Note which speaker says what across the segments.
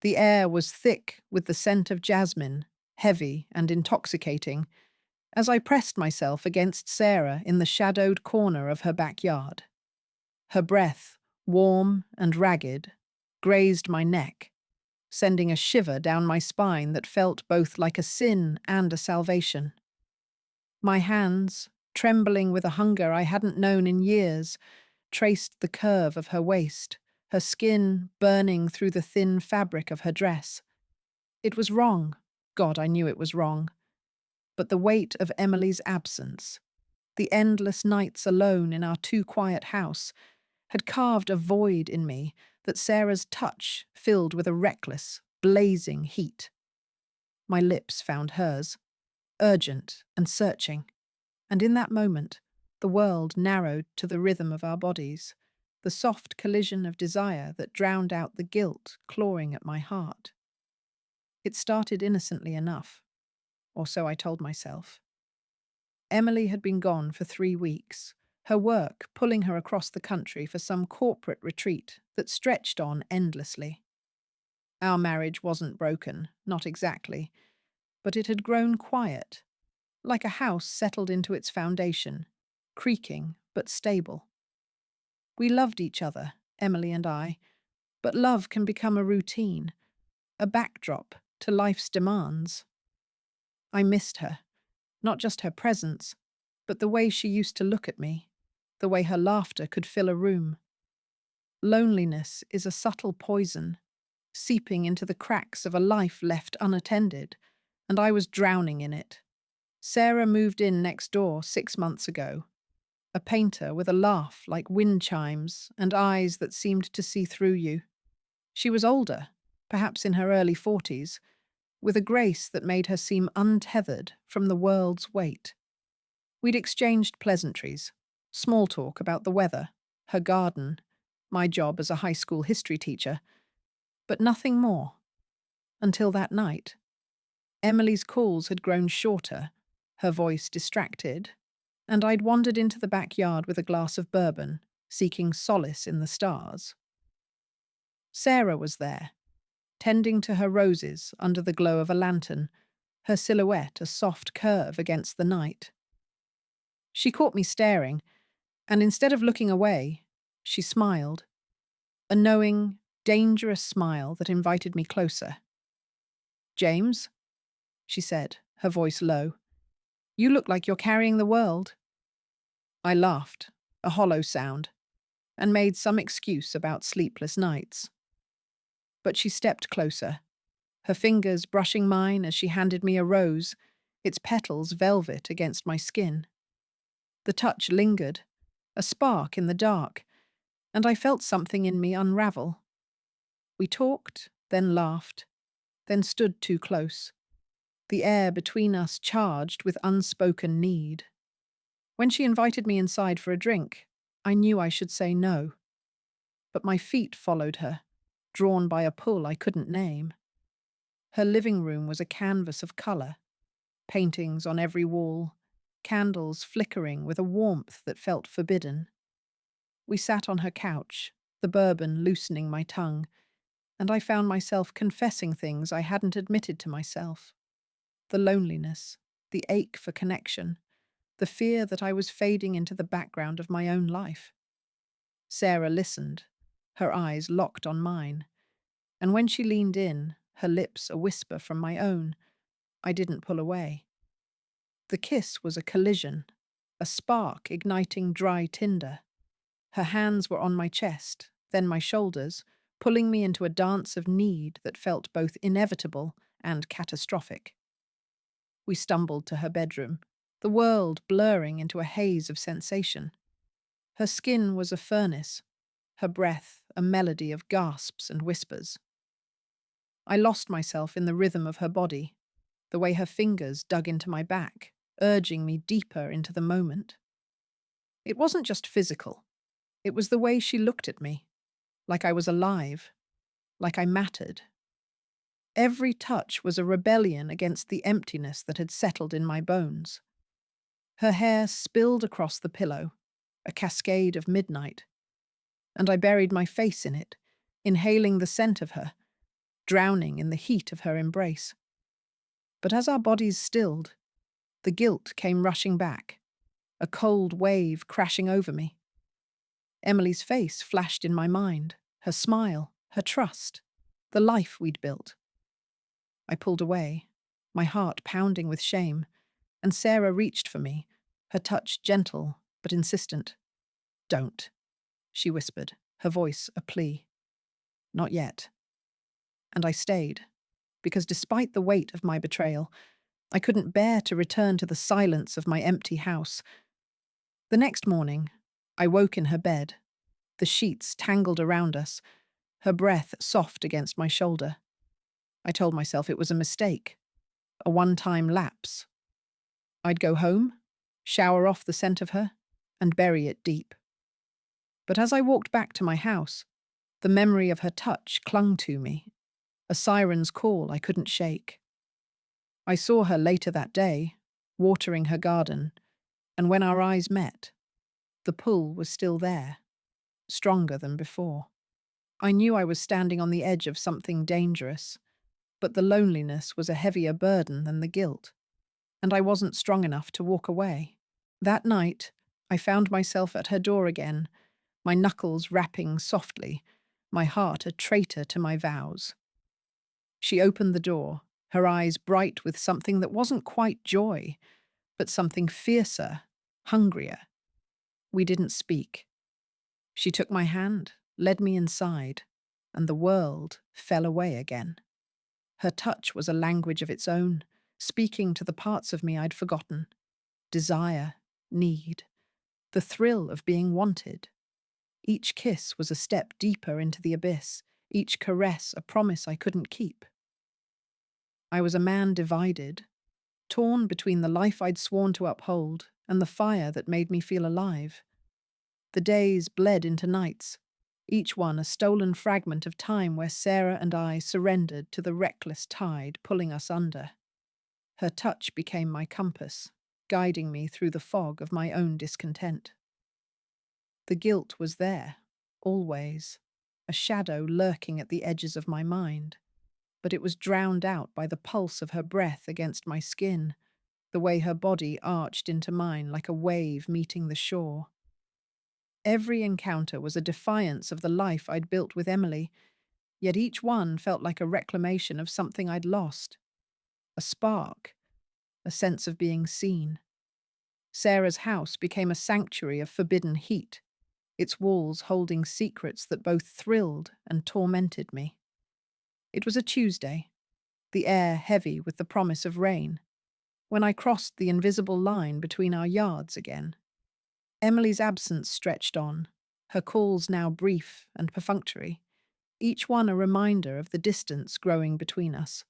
Speaker 1: The air was thick with the scent of jasmine, heavy and intoxicating, as I pressed myself against Sarah in the shadowed corner of her backyard. Her breath, warm and ragged, grazed my neck, sending a shiver down my spine that felt both like a sin and a salvation. My hands, trembling with a hunger I hadn't known in years, traced the curve of her waist, her skin burning through the thin fabric of her dress. It was wrong. God, I knew it was wrong. But the weight of Emily's absence, the endless nights alone in our too quiet house, had carved a void in me that Sarah's touch filled with a reckless, blazing heat. My lips found hers, urgent and searching, and in that moment, the world narrowed to the rhythm of our bodies, the soft collision of desire that drowned out the guilt clawing at my heart. It started innocently enough, or so I told myself. Emily had been gone for 3 weeks, her work pulling her across the country for some corporate retreat that stretched on endlessly. Our marriage wasn't broken, not exactly, but it had grown quiet, like a house settled into its foundation, creaking but stable. We loved each other, Emily and I, but love can become a routine, a backdrop to life's demands. I missed her, not just her presence, but the way she used to look at me, the way her laughter could fill a room. Loneliness is a subtle poison, seeping into the cracks of a life left unattended, and I was drowning in it. Sarah moved in next door 6 months ago, a painter with a laugh like wind chimes and eyes that seemed to see through you. She was older, perhaps in her early 40s, with a grace that made her seem untethered from the world's weight. We'd exchanged pleasantries, small talk about the weather, her garden, my job as a high school history teacher, but nothing more. Until that night. Emily's calls had grown shorter, her voice distracted, and I'd wandered into the backyard with a glass of bourbon, seeking solace in the stars. Sarah was there, tending to her roses under the glow of a lantern, her silhouette a soft curve against the night. She caught me staring, and instead of looking away, she smiled, a knowing, dangerous smile that invited me closer. "James," she said, her voice low, "you look like you're carrying the world." I laughed, a hollow sound, and made some excuse about sleepless nights. But she stepped closer, her fingers brushing mine as she handed me a rose, its petals velvet against my skin. The touch lingered, a spark in the dark, and I felt something in me unravel. We talked, then laughed, then stood too close, the air between us charged with unspoken need. When she invited me inside for a drink, I knew I should say no. But my feet followed her, drawn by a pull I couldn't name. Her living room was a canvas of colour, paintings on every wall, candles flickering with a warmth that felt forbidden. We sat on her couch, the bourbon loosening my tongue, and I found myself confessing things I hadn't admitted to myself. The loneliness, the ache for connection, the fear that I was fading into the background of my own life. Sarah listened, her eyes locked on mine, and when she leaned in, her lips a whisper from my own, I didn't pull away. The kiss was a collision, a spark igniting dry tinder. Her hands were on my chest, then my shoulders, pulling me into a dance of need that felt both inevitable and catastrophic. We stumbled to her bedroom, the world blurring into a haze of sensation. Her skin was a furnace, her breath a melody of gasps and whispers. I lost myself in the rhythm of her body, the way her fingers dug into my back, urging me deeper into the moment. It wasn't just physical. It was the way she looked at me, like I was alive, like I mattered. Every touch was a rebellion against the emptiness that had settled in my bones. Her hair spilled across the pillow, a cascade of midnight, and I buried my face in it, inhaling the scent of her, drowning in the heat of her embrace. But as our bodies stilled, the guilt came rushing back, a cold wave crashing over me. Emily's face flashed in my mind, her smile, her trust, the life we'd built. I pulled away, my heart pounding with shame, and Sarah reached for me, her touch gentle but insistent. "Don't," she whispered, her voice a plea. "Not yet." And I stayed, because despite the weight of my betrayal, I couldn't bear to return to the silence of my empty house. The next morning, I woke in her bed, the sheets tangled around us, her breath soft against my shoulder. I told myself it was a mistake, a one-time lapse. I'd go home, shower off the scent of her, and bury it deep. But as I walked back to my house, the memory of her touch clung to me, a siren's call I couldn't shake. I saw her later that day, watering her garden, and when our eyes met, the pull was still there, stronger than before. I knew I was standing on the edge of something dangerous, but the loneliness was a heavier burden than the guilt, and I wasn't strong enough to walk away. That night, I found myself at her door again, my knuckles rapping softly, my heart a traitor to my vows. She opened the door, her eyes bright with something that wasn't quite joy, but something fiercer, hungrier. We didn't speak. She took my hand, led me inside, and the world fell away again. Her touch was a language of its own, speaking to the parts of me I'd forgotten. Desire, need, the thrill of being wanted. Each kiss was a step deeper into the abyss, each caress a promise I couldn't keep. I was a man divided, torn between the life I'd sworn to uphold and the fire that made me feel alive. The days bled into nights, each one a stolen fragment of time where Sarah and I surrendered to the reckless tide pulling us under. Her touch became my compass, guiding me through the fog of my own discontent. The guilt was there, always, a shadow lurking at the edges of my mind, but it was drowned out by the pulse of her breath against my skin, the way her body arched into mine like a wave meeting the shore. Every encounter was a defiance of the life I'd built with Emily, yet each one felt like a reclamation of something I'd lost. A spark, a sense of being seen. Sarah's house became a sanctuary of forbidden heat, its walls holding secrets that both thrilled and tormented me. It was a Tuesday, the air heavy with the promise of rain, when I crossed the invisible line between our yards again. Emily's absence stretched on, her calls now brief and perfunctory, each one a reminder of the distance growing between us.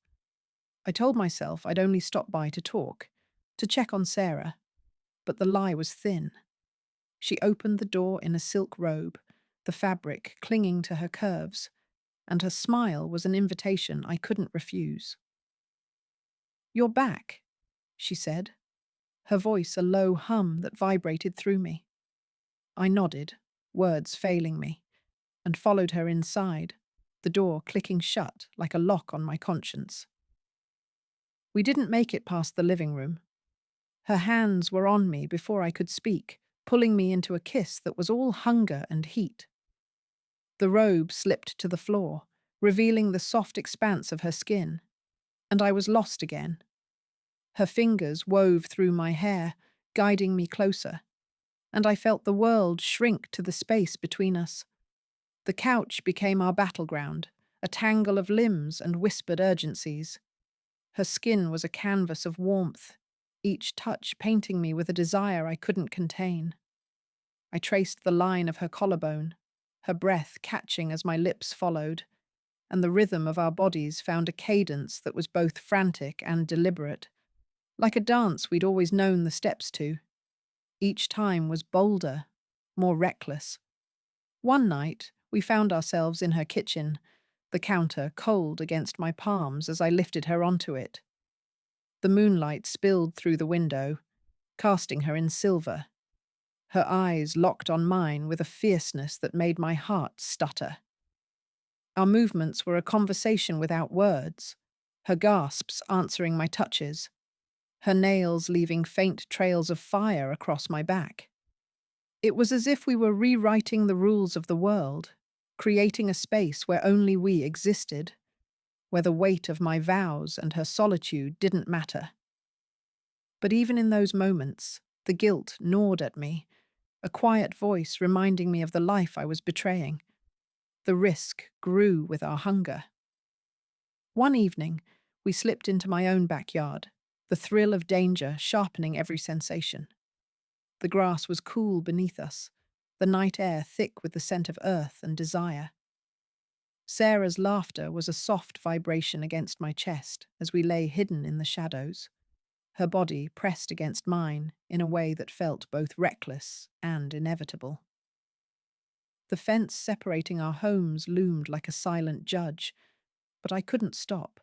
Speaker 1: I told myself I'd only stop by to talk, to check on Sarah, but the lie was thin. She opened the door in a silk robe, the fabric clinging to her curves, and her smile was an invitation I couldn't refuse. "You're back," she said, her voice a low hum that vibrated through me. I nodded, words failing me, and followed her inside, the door clicking shut like a lock on my conscience. We didn't make it past the living room. Her hands were on me before I could speak, pulling me into a kiss that was all hunger and heat. The robe slipped to the floor, revealing the soft expanse of her skin, and I was lost again. Her fingers wove through my hair, guiding me closer, and I felt the world shrink to the space between us. The couch became our battleground, a tangle of limbs and whispered urgencies. Her skin was a canvas of warmth, each touch painting me with a desire I couldn't contain. I traced the line of her collarbone, her breath catching as my lips followed, and the rhythm of our bodies found a cadence that was both frantic and deliberate, like a dance we'd always known the steps to. Each time was bolder, more reckless. One night, we found ourselves in her kitchen, the counter cold against my palms as I lifted her onto it. The moonlight spilled through the window, casting her in silver. Her eyes locked on mine with a fierceness that made my heart stutter. Our movements were a conversation without words, her gasps answering my touches, her nails leaving faint trails of fire across my back. It was as if we were rewriting the rules of the world, creating a space where only we existed, where the weight of my vows and her solitude didn't matter. But even in those moments, the guilt gnawed at me, a quiet voice reminding me of the life I was betraying. The risk grew with our hunger. One evening, we slipped into my own backyard, the thrill of danger sharpening every sensation. The grass was cool beneath us, the night air thick with the scent of earth and desire. Sarah's laughter was a soft vibration against my chest as we lay hidden in the shadows, her body pressed against mine in a way that felt both reckless and inevitable. The fence separating our homes loomed like a silent judge, but I couldn't stop.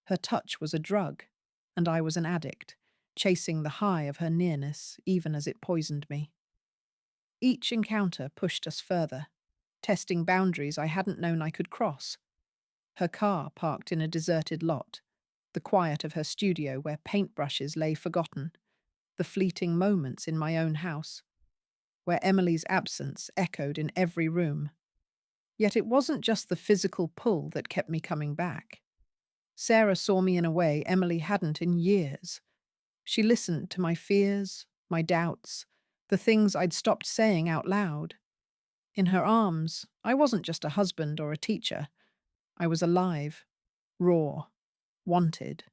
Speaker 1: Her touch was a drug, and I was an addict, chasing the high of her nearness even as it poisoned me. Each encounter pushed us further, testing boundaries I hadn't known I could cross. Her car parked in a deserted lot, the quiet of her studio where paintbrushes lay forgotten, the fleeting moments in my own house, where Emily's absence echoed in every room. Yet it wasn't just the physical pull that kept me coming back. Sarah saw me in a way Emily hadn't in years. She listened to my fears, my doubts, the things I'd stopped saying out loud. In her arms, I wasn't just a husband or a teacher. I was alive, raw, wanted.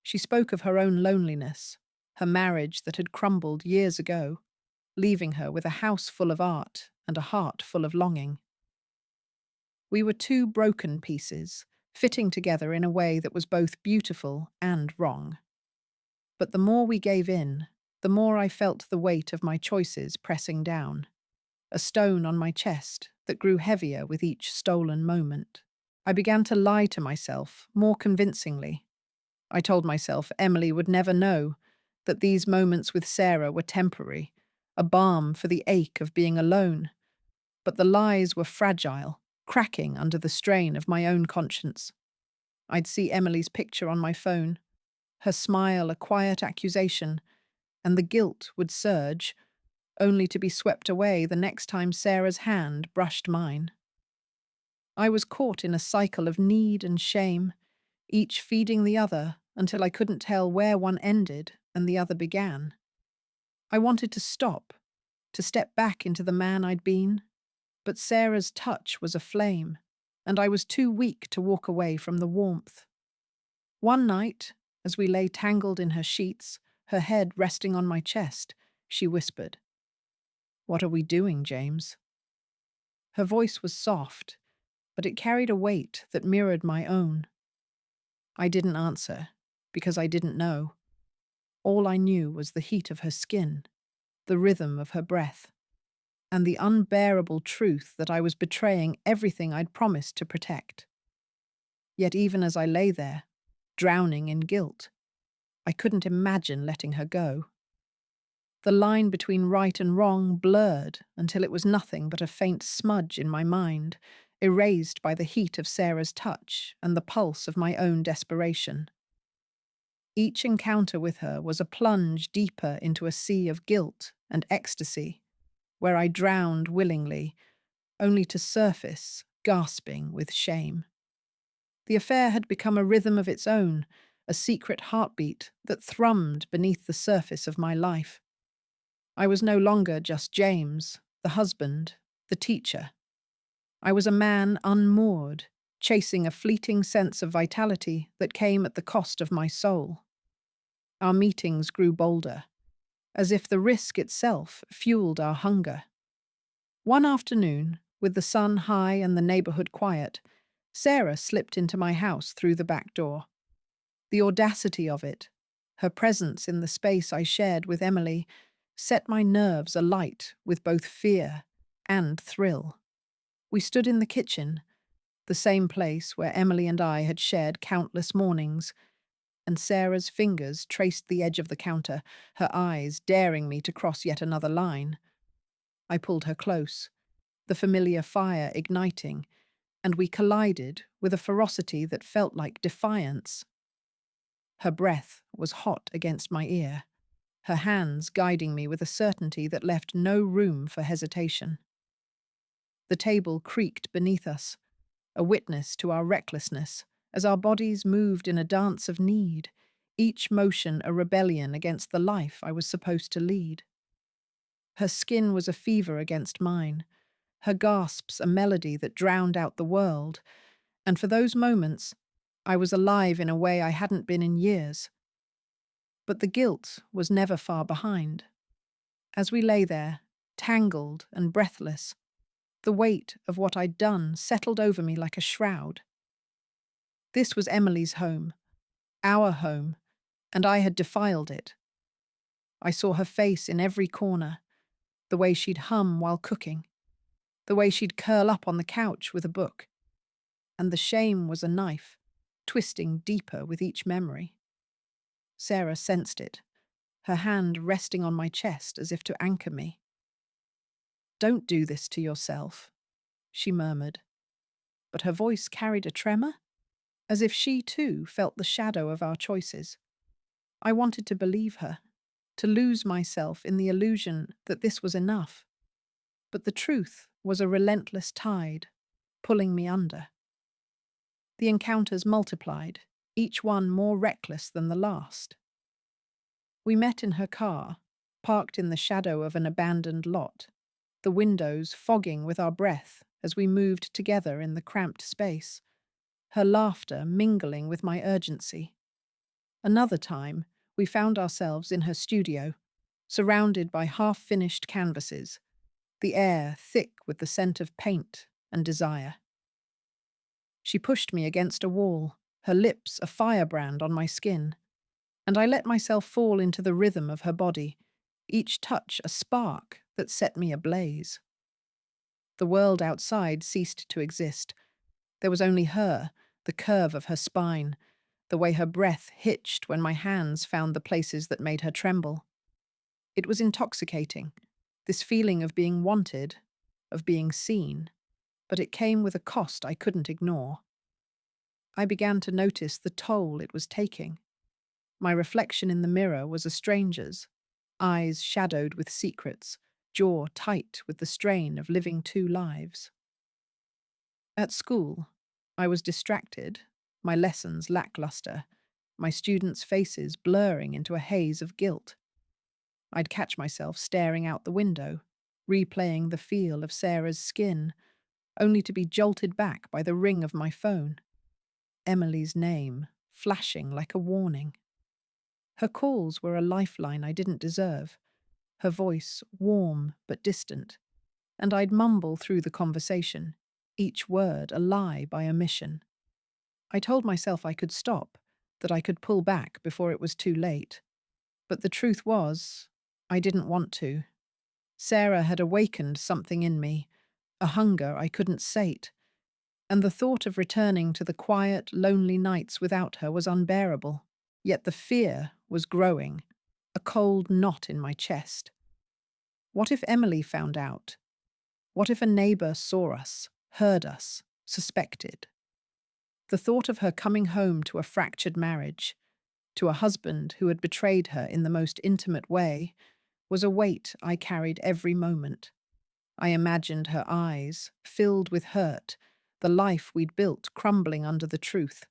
Speaker 1: She spoke of her own loneliness, her marriage that had crumbled years ago, leaving her with a house full of art and a heart full of longing. We were two broken pieces, fitting together in a way that was both beautiful and wrong. But the more we gave in, the more I felt the weight of my choices pressing down, a stone on my chest that grew heavier with each stolen moment. I began to lie to myself more convincingly. I told myself Emily would never know, that these moments with Sarah were temporary, a balm for the ache of being alone. But the lies were fragile, cracking under the strain of my own conscience. I'd see Emily's picture on my phone, her smile a quiet accusation, and the guilt would surge, only to be swept away the next time Sarah's hand brushed mine. I was caught in a cycle of need and shame, each feeding the other until I couldn't tell where one ended and the other began. I wanted to stop, to step back into the man I'd been, but Sarah's touch was a flame, and I was too weak to walk away from the warmth. One night, as we lay tangled in her sheets, her head resting on my chest, she whispered, "What are we doing, James?" Her voice was soft, but it carried a weight that mirrored my own. I didn't answer, because I didn't know. All I knew was the heat of her skin, the rhythm of her breath, and the unbearable truth that I was betraying everything I'd promised to protect. Yet even as I lay there, drowning in guilt, I couldn't imagine letting her go. The line between right and wrong blurred until it was nothing but a faint smudge in my mind, erased by the heat of Sarah's touch and the pulse of my own desperation. Each encounter with her was a plunge deeper into a sea of guilt and ecstasy, where I drowned willingly, only to surface, gasping with shame. The affair had become a rhythm of its own, a secret heartbeat that thrummed beneath the surface of my life. I was no longer just James, the husband, the teacher. I was a man unmoored, chasing a fleeting sense of vitality that came at the cost of my soul. Our meetings grew bolder, as if the risk itself fueled our hunger. One afternoon, with the sun high and the neighborhood quiet, Sarah slipped into my house through the back door. The audacity of it, her presence in the space I shared with Emily, set my nerves alight with both fear and thrill. We stood in the kitchen, the same place where Emily and I had shared countless mornings, and Sarah's fingers traced the edge of the counter, her eyes daring me to cross yet another line. I pulled her close, the familiar fire igniting, and we collided with a ferocity that felt like defiance. Her breath was hot against my ear, her hands guiding me with a certainty that left no room for hesitation. The table creaked beneath us, a witness to our recklessness, as our bodies moved in a dance of need, each motion a rebellion against the life I was supposed to lead. Her skin was a fever against mine, her gasps a melody that drowned out the world, and for those moments, I was alive in a way I hadn't been in years. But the guilt was never far behind. As we lay there, tangled and breathless, the weight of what I'd done settled over me like a shroud. This was Emily's home, our home, and I had defiled it. I saw her face in every corner, the way she'd hum while cooking, the way she'd curl up on the couch with a book. And the shame was a knife, twisting deeper with each memory. Sarah sensed it, her hand resting on my chest as if to anchor me. "Don't do this to yourself," she murmured, but her voice carried a tremor, as if she too felt the shadow of our choices. I wanted to believe her, to lose myself in the illusion that this was enough. But the truth was a relentless tide, pulling me under. The encounters multiplied, each one more reckless than the last. We met in her car, parked in the shadow of an abandoned lot, the windows fogging with our breath as we moved together in the cramped space, her laughter mingling with my urgency. Another time, we found ourselves in her studio, surrounded by half-finished canvases, the air thick with the scent of paint and desire. She pushed me against a wall, her lips a firebrand on my skin, and I let myself fall into the rhythm of her body, each touch a spark that set me ablaze. The world outside ceased to exist. There was only her, the curve of her spine, the way her breath hitched when my hands found the places that made her tremble. It was intoxicating, this feeling of being wanted, of being seen, but it came with a cost I couldn't ignore. I began to notice the toll it was taking. My reflection in the mirror was a stranger's, eyes shadowed with secrets, jaw tight with the strain of living two lives. At school, I was distracted, my lessons lackluster, my students' faces blurring into a haze of guilt. I'd catch myself staring out the window, replaying the feel of Sarah's skin, only to be jolted back by the ring of my phone. Emily's name, flashing like a warning. Her calls were a lifeline I didn't deserve, her voice warm but distant, and I'd mumble through the conversation, each word a lie by omission. I told myself I could stop, that I could pull back before it was too late. But the truth was, I didn't want to. Sarah had awakened something in me, a hunger I couldn't sate, and the thought of returning to the quiet, lonely nights without her was unbearable. Yet the fear was growing, a cold knot in my chest. What if Emily found out? What if a neighbour saw us, heard us, suspected? The thought of her coming home to a fractured marriage, to a husband who had betrayed her in the most intimate way, was a weight I carried every moment. I imagined her eyes, filled with hurt, the life we'd built crumbling under the truth.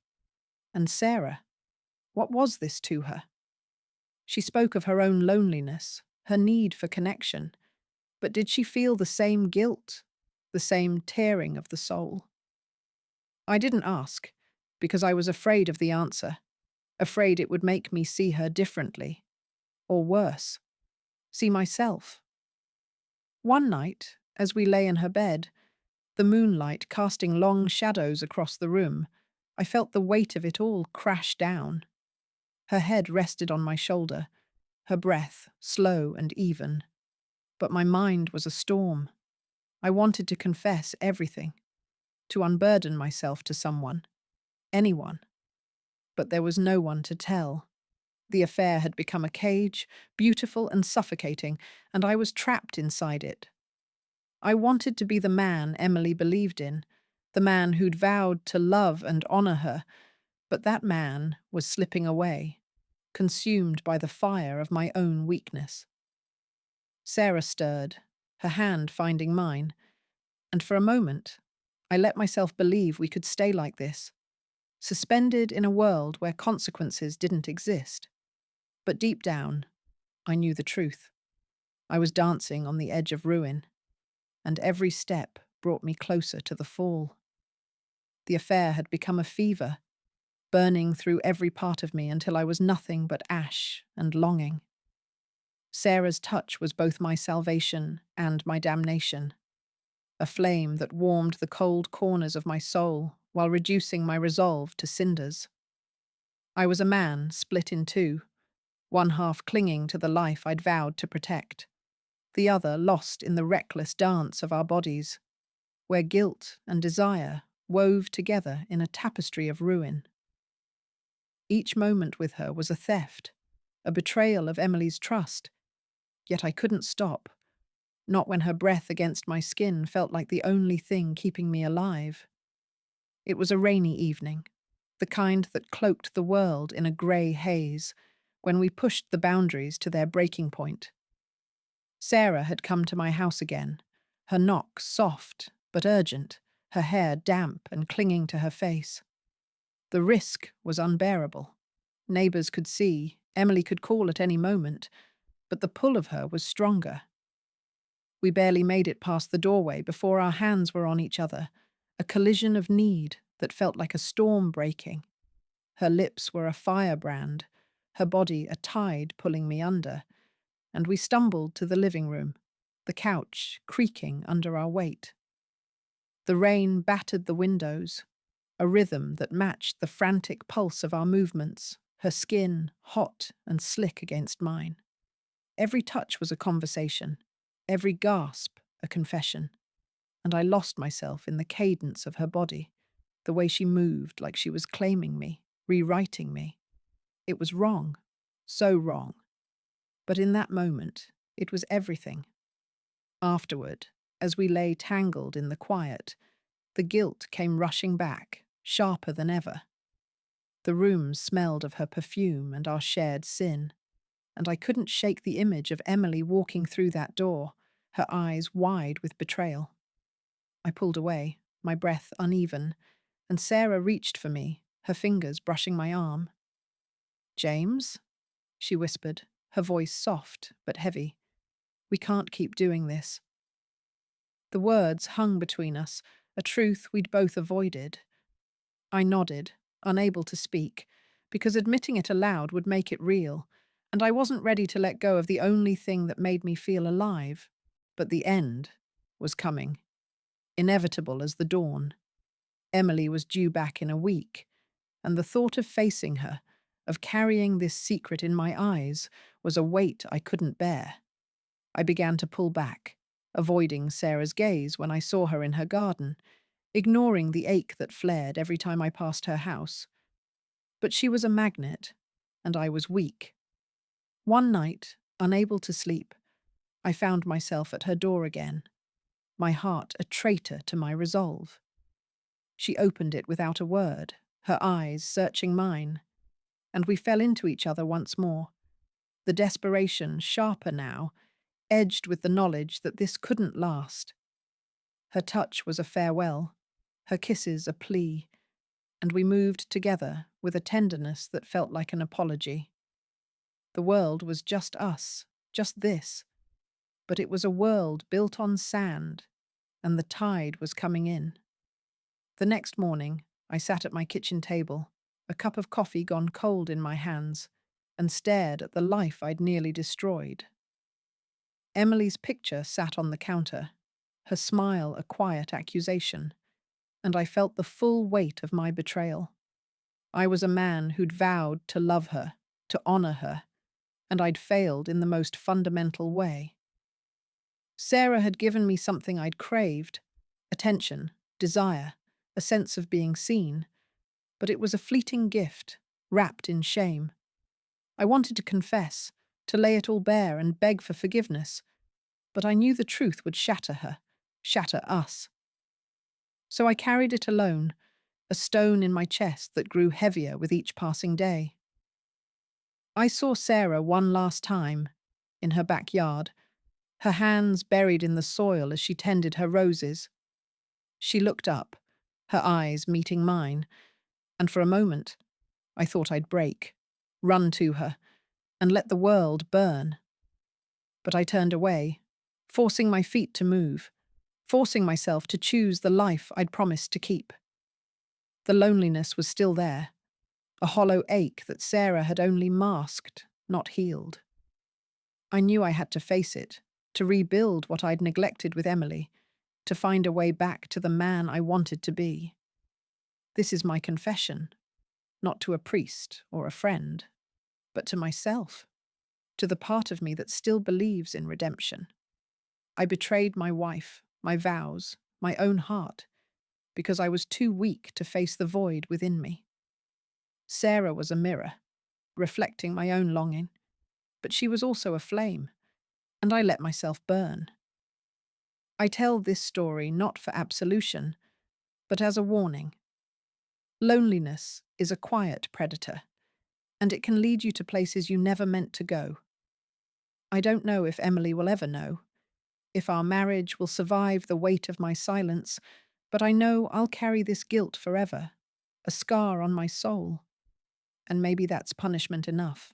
Speaker 1: And Sarah, what was this to her? She spoke of her own loneliness, her need for connection, but did she feel the same guilt, the same tearing of the soul? I didn't ask, because I was afraid of the answer, afraid it would make me see her differently, or worse, see myself. One night, as we lay in her bed, the moonlight casting long shadows across the room, I felt the weight of it all crash down. Her head rested on my shoulder, her breath slow and even. But my mind was a storm. I wanted to confess everything, to unburden myself to someone, anyone. But there was no one to tell. The affair had become a cage, beautiful and suffocating, and I was trapped inside it. I wanted to be the man Emily believed in, the man who'd vowed to love and honor her, but that man was slipping away, consumed by the fire of my own weakness. Sarah stirred, her hand finding mine, and for a moment, I let myself believe we could stay like this, suspended in a world where consequences didn't exist. But deep down, I knew the truth. I was dancing on the edge of ruin, and every step brought me closer to the fall. The affair had become a fever, burning through every part of me until I was nothing but ash and longing. Sarah's touch was both my salvation and my damnation, a flame that warmed the cold corners of my soul while reducing my resolve to cinders. I was a man split in two, one half clinging to the life I'd vowed to protect, the other lost in the reckless dance of our bodies, where guilt and desire wove together in a tapestry of ruin. Each moment with her was a theft, a betrayal of Emily's trust, yet I couldn't stop, not when her breath against my skin felt like the only thing keeping me alive. It was a rainy evening, the kind that cloaked the world in a grey haze, when we pushed the boundaries to their breaking point. Sarah had come to my house again, her knock soft but urgent, her hair damp and clinging to her face. The risk was unbearable. Neighbours could see, Emily could call at any moment, but the pull of her was stronger. We barely made it past the doorway before our hands were on each other, a collision of need that felt like a storm breaking. Her lips were a firebrand, her body a tide pulling me under, and we stumbled to the living room, the couch creaking under our weight. The rain battered the windows, a rhythm that matched the frantic pulse of our movements, her skin hot and slick against mine. Every touch was a conversation, every gasp a confession, and I lost myself in the cadence of her body, the way she moved like she was claiming me, rewriting me. It was wrong, so wrong. But in that moment, it was everything. Afterward, as we lay tangled in the quiet, the guilt came rushing back, sharper than ever. The room smelled of her perfume and our shared sin, and I couldn't shake the image of Emily walking through that door, her eyes wide with betrayal. I pulled away, my breath uneven, and Sarah reached for me, her fingers brushing my arm. "James?" she whispered, her voice soft but heavy. "We can't keep doing this." The words hung between us, a truth we'd both avoided. I nodded, unable to speak, because admitting it aloud would make it real, and I wasn't ready to let go of the only thing that made me feel alive. But the end was coming, inevitable as the dawn. Emily was due back in a week, and the thought of facing her, of carrying this secret in my eyes, was a weight I couldn't bear. I began to pull back, avoiding Sarah's gaze when I saw her in her garden, ignoring the ache that flared every time I passed her house. But she was a magnet, and I was weak. One night, unable to sleep, I found myself at her door again, my heart a traitor to my resolve. She opened it without a word, her eyes searching mine, and we fell into each other once more, the desperation sharper now, edged with the knowledge that this couldn't last. Her touch was a farewell, her kisses a plea, and we moved together with a tenderness that felt like an apology. The world was just us, just this, but it was a world built on sand, and the tide was coming in. The next morning, I sat at my kitchen table, a cup of coffee gone cold in my hands, and stared at the life I'd nearly destroyed. Emily's picture sat on the counter, her smile a quiet accusation, and I felt the full weight of my betrayal. I was a man who'd vowed to love her, to honor her, and I'd failed in the most fundamental way. Sarah had given me something I'd craved: attention, desire, a sense of being seen, but it was a fleeting gift, wrapped in shame. I wanted to confess, to lay it all bare and beg for forgiveness, but I knew the truth would shatter her, shatter us. So I carried it alone, a stone in my chest that grew heavier with each passing day. I saw Sarah one last time, in her backyard, her hands buried in the soil as she tended her roses. She looked up, her eyes meeting mine, and for a moment I thought I'd break, run to her, and let the world burn. But I turned away, forcing my feet to move, forcing myself to choose the life I'd promised to keep. The loneliness was still there, a hollow ache that Sarah had only masked, not healed. I knew I had to face it, to rebuild what I'd neglected with Emily, to find a way back to the man I wanted to be. This is my confession, not to a priest or a friend, but to myself, to the part of me that still believes in redemption. I betrayed my wife, my vows, my own heart, because I was too weak to face the void within me. Sarah was a mirror, reflecting my own longing, but she was also a flame, and I let myself burn. I tell this story not for absolution, but as a warning. Loneliness is a quiet predator, and it can lead you to places you never meant to go. I don't know if Emily will ever know, if our marriage will survive the weight of my silence, but I know I'll carry this guilt forever, a scar on my soul. And maybe that's punishment enough.